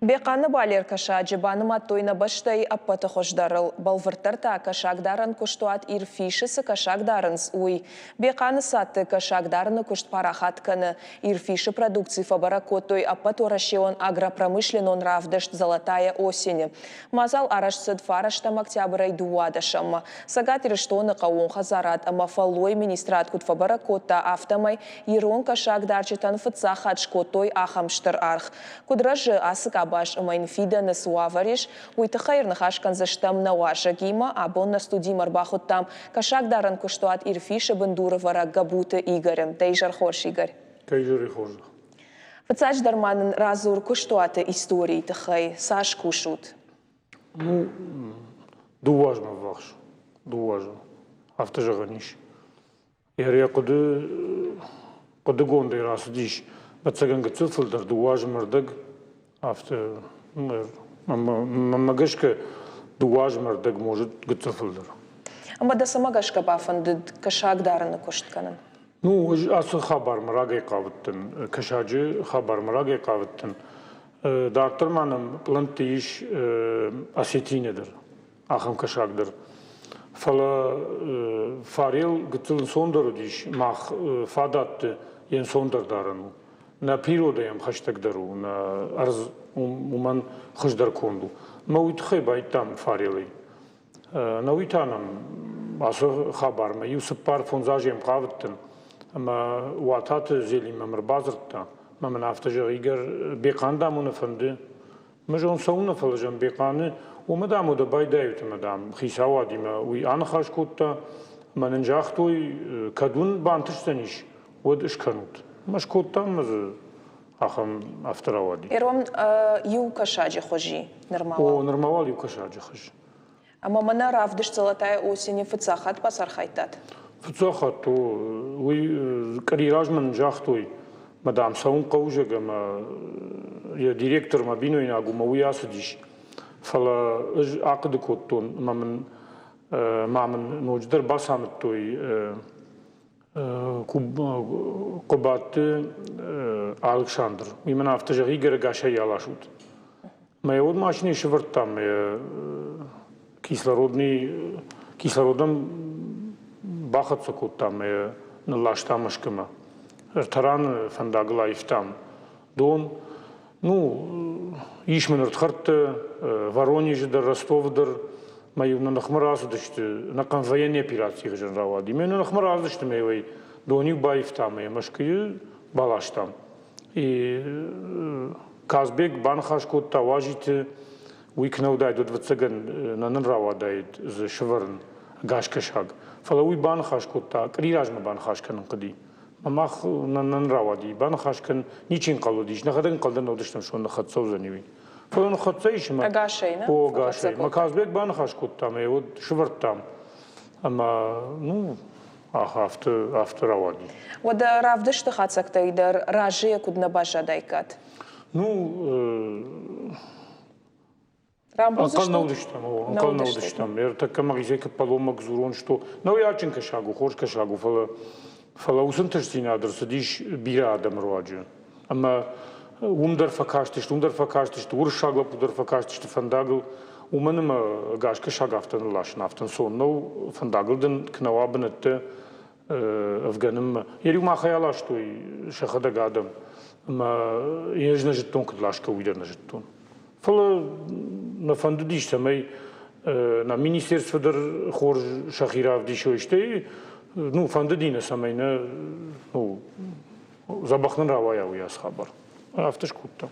Беқаны балер каша джибаным аттойна баштай аппаты хождарыл. Балвыртарта кашагдарын куштуат ир фишесі кашагдарынс уй. Беқаны сатты кашагдарыны кушт парахатканы. Ир фиші продукции фабаракоттой аппату рашион агропромышленон равдышт золотая осень. Мазал арашсыд фараштам октябрай дуадашам. Сагат ириштоны қауын хазарат, ама фалой министрат кут фабаракотта автомай ирон кашагдарчитан фыца хачкоттой ахамштыр арх. Кудражы асык баш майнфида на суавариш, уйтахайр нахашкан заштам на ваша гима, абон на студии марбахут там, кашак даран куштуат ирфиша бандуровара габута Игорем. Тейжар хорш, Игорь. Тейжар хорш. Фацач дарманын разур куштуата истории тахай, саш кушут. Ну, дуважма вахш, дуважма. Автожаганиш. Я куды гонды раз диш, бацаганга цифлдар дуважмардаг. After магашка дуажмардаг может гцефлдер. Ама да самагашка бафандыд кашагдарыны куштканын. Ну, асы хабар мраге кавыттын, кашажы хабар мраге кавыттын. Дартыр маным плантиш осетинедер, ахам кашагдыр. Фала фарил гцелн сондыру диш, мах фадатты ен сондырдарыну. На природаем хаштагдару, на арз уман хаждар конду. Ма уйтхай байтам фарилей. На уйтанам асо хабарма. Юсып пар фонзажем кавыттын. Ама уататы зелим амр базыртта. Маман автожа игер беканда мунафанды. Мажон сауна фалажам беканы. Умадам уда байдают мадам. Хисавадима уй анхашкутта. Мананжахтуй кадун бантыштаниш. Вот ишканут. Машкоттан мазы ахам авторавади. Иром ю кашаджи хожи нормал. О, нормал ю кашаджи хожи. Ама мана равдыш золотая осень фыцахат пасархайтат. Фыцахат то уй кариражман жахтой мадам саун каужага ма я директор мабиной нагума уй асадиш. Фала акды коттон мамын ночдар басамыт той Кубаты Александр. Именно автожаги герагаша ялашут. Моя вот машина еще вертам. Кислородом бахаться кут там. На лаштамашкама. Таран фандагла ифтам. Дон. Ну, ишмен ртхарты, Воронеждер, Ростовдер. Маю на нахмараздышты, на военные операции генералады. Именно нахмараздышты мои доник баев там, и машки балаш там. И Казбек банхашкот таважите уикнау дает 20 ган на нрава дает за шварн гашкашаг. Фалауи банхашкот та криражма банхашкан кади. Мамах на нравади банхашкан ничин калудиш. На хадан калдан одыштам шон на хатсов заневи. Фон хатсаиш ма. Агашей, на? О, гашей. Ма Казбек банхашкот там, и вот шварт там. Ама, ну, авторавади. Вот равдыш ты хатсакта идар ражи кудна бажа дайкат. Ну, Рамбузыш Анкал наудыштам. Так магизека поломак зурон, что... Ну, я ачинка шагу, хоршка шагу, фала усынтыштин адрса, диш бира адам руаджи. Ама умдар факаштиш, уршагла пудар факаштиш, фандагл, уманыма гашка шагафтан лашн, автан сон, но фандаглден кнавабанетте афганым. Ери ума хаяла, что шахада гадам. Ама ежна жеттон кадлашка уйдер на жеттон. Фала на фанду дишта, май на министерство дар хор шахирав дишойште, ну фанду дина самайна, ну забахнан равая уяс хабар. Автошкутта.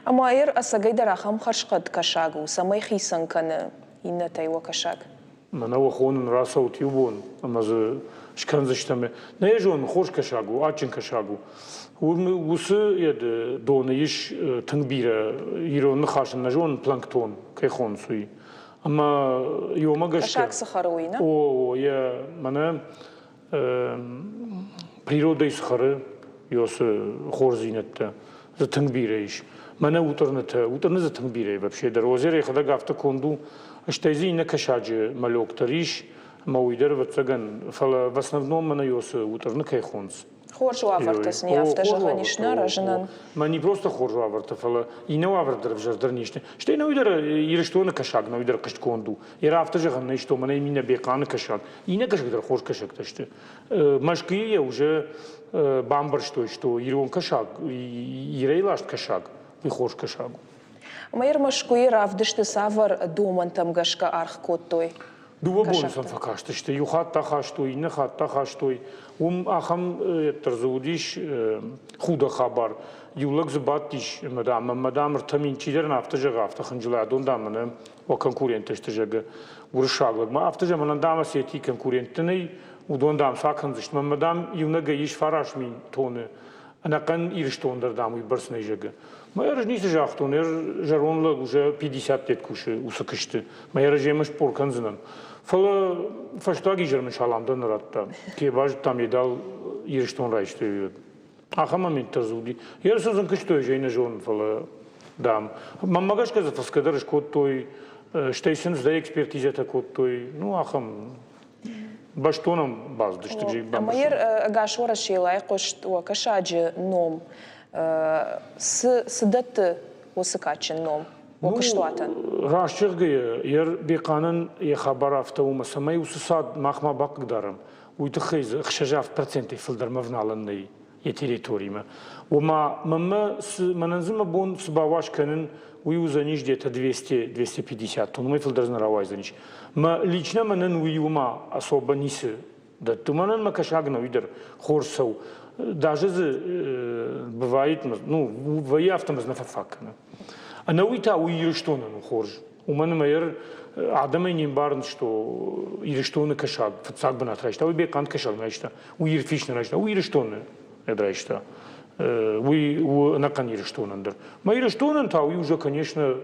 Ама эр асагай дарахам харшкат кашагу, самай хисан каны инна тайва кашаг. Манава хонун расаут юбон, ама за шканзаштаме. На ежон хош кашагу, ачин кашагу. Усы ед доны иш тыңбира, ирон нахашын на жон планктон, кайхон суи. Ама йома гашка. Кашаг сахаруи, на? О, я мана природа сахары, йосы хорзинетта, за тыңбира иш. Мана уторны за тыңбира вообще. Дар озере хада гафта конду, штайзи на кашаджи малек тариш, мауидер вацаган. В основном мана йосы уторны кайхонс. Хоржу авартас не автожага нишна ражнан. Ма не просто хоржу авартов, але и не авартар вжардыр нишне. Что и на уйдер ирештона кашаг, на уйдер каштконду. И автожага на что, мана именно бекана кашаг. И не кашаг дар хорж кашаг ташты. Машкие уже бамбар что ирон кашаг, ирейлашт кашаг, и хорж кашаг. Майер машкуи равдышты савар домантам гашка арх коттой. Дуба бонусан факашты, что юхат тахаштой, не хат тахаштой. Ахам тарзудиш худа хабар. Юлак забатиш, мадам ртамин чидер на автожага, автоханджила дондамана, о конкуренты штажага уршаглак. Ма автожага мандама сети конкурентны, у дондам саканзиш, мадам юнага иш фараш мин тоны. Анакан ириштондер дам и барсны жага. Моя рожница жахтон, жаронла уже 50 лет куши усакышты. Моя рожемаш порканзынан. Фала фаштаги жермен шаламдан ратта. Ке баж там едал ириштон райшты. Ахама мен тазуди. Я созан кыштой жейна жон фала дам. Мамагаш каза фаскадарыш кот той, штейсен сда экспертизата кот той. Ну ахам баштоном баздышты жей бам. Майер гашора шилай кошт кашаджи ном. Сдат усыкачен ном. Окыштуатан. Рашчыргы, ер беканын хабар автоума самай усысад махма бакдарым. Уйты хейз хшажав проценты филдермавналанный е территориями. Ума мама мананзыма бон сбавашканын уюзаниш где-то 200-250 тонн. Мы филдерзнеравайзаниш. Ма лично манан уюма особо нисы. Да туманан макашагна уйдер хорсау. Даже бывает, ну, в автомаз на факана. А на уйта у ириштона ну хорж. У меня майер Адамы не барн что ириштона кашаг, фацак бы натрачта. У бекан кашаг наичта. У ирфишна наичта. У ириштона натрачта. У накан ириштонандер. Ма ириштонан та уже конечно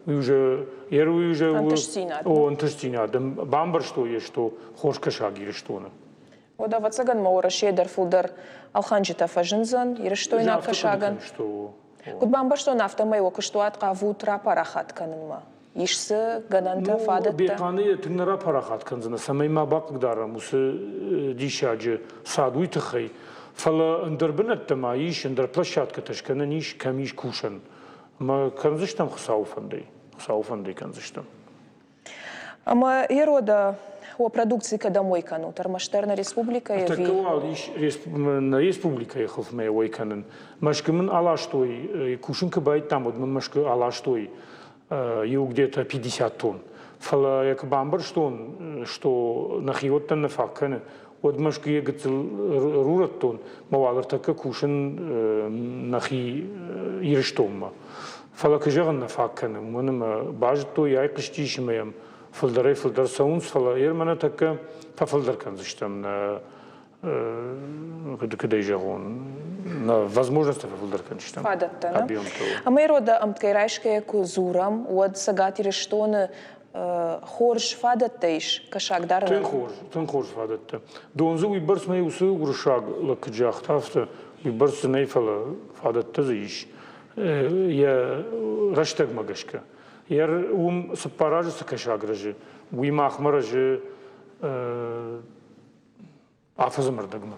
уже уже антестина. Бамбар что есть что хорж кашаг ириштона. Ода вацаган маура шедер фулдер алханжита фажинзан ириштойна кашаган. Кудбамба что нафта моего кыштуат кавут рапарахат канынма. Ишсы гананта фадатта. Беканы тыңна рапарахат канзана. Самайма бакдара мусы дишаджи садуй тахай. Фала андербенаттама иш андер площадка ташкана ниш камиш кушан. Ма канзыштам хсауфандай. Хсауфандай канзыштам. Ама ерода о продукции домой кану. Тармаштерна республика и таковал на республика ехал в моей канен. Машкамен алаштой кушинка байт там вот мы машка алаштой его где-то 50 тонн. Фала як бамбар что нахиот на факкане. Вот машка егет рурат тонн. Мавалар така кушин нахи ириштомма. Фала кажаган на факкане. Манам бажто яй кыштишмаям. Филдер саунс фала ермана така филдер канзыштам на куда жагон на возможность филдер канзыштам. Фадатта, да? А мы рода амткайрайшке кузурам от сагати рештоны хорж фадаттайш кашак дарна. Тен хорж фадатта. Донзу и барс май усу гуршаг лакджах тафта и барс нейфала фадатта зиш. Я раштаг магашка. Яр сапаражи сакашагражи, уимахмаражи афазамардагма.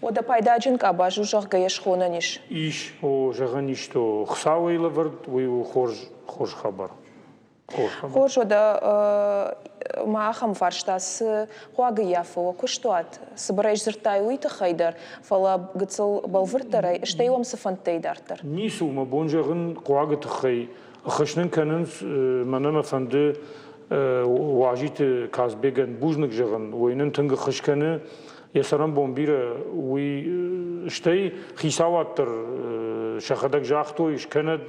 Ода пайдаджин кабажу жах гаешхонаниш. Иш о жаганиш то хсауила вард, уи хорж хабар. Хорж ода маахам фарштас хуага яфо куштуат. Сабарайш зыртай уита хайдар, фала гыцал балвыртарай, штайуам сафантайдартар. Нисума бонжагын хуага тахай. خشنن کنن منم فنده واجیت کاسبگن بوجنک جگن و اینن تنگ خشکنه یه سرم بومبیره وی شتی خیساوات تر شخدک جاختویش کند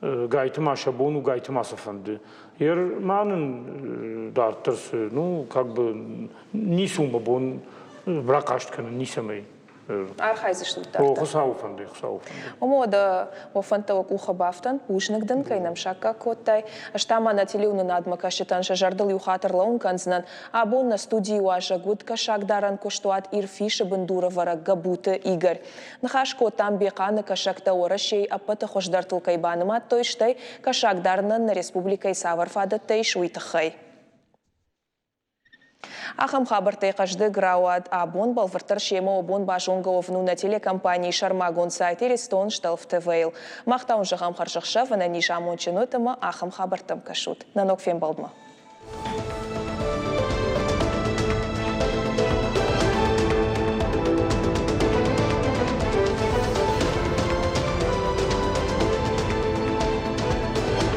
гайтым ашабону гайтым асафанды. Ер манын дартырс, ну, как бы, не сумма бон бракаштканы, не самый. Архайзышлы дартыр. О, хсауфанды, хсауфанды. Омода офантавак ухабафтан, пушныкдын кайнам шакка коттай. Аштама на телеуны надмакашетан жажардыл юхатырлаун канзынан, а бон на студии уажа гудка шагдаран коштуат ирфиша бандуровара габуты Игорь. Нахашко там беканы кашакта орашей, а пата хождартыл кайбанымат тойштай, кашагдарнан на республикой Саварфада тейш уйтахай. Ахам хабартай кажды грауад абон балвыртыр шема обон башонговну на телекомпании Шармагон сайты Рестон шталф ТВЛ. Мақтаун жағам қаржықша вана нишамон чинотыма ахам хабартым кашут. Нанок фен балдма.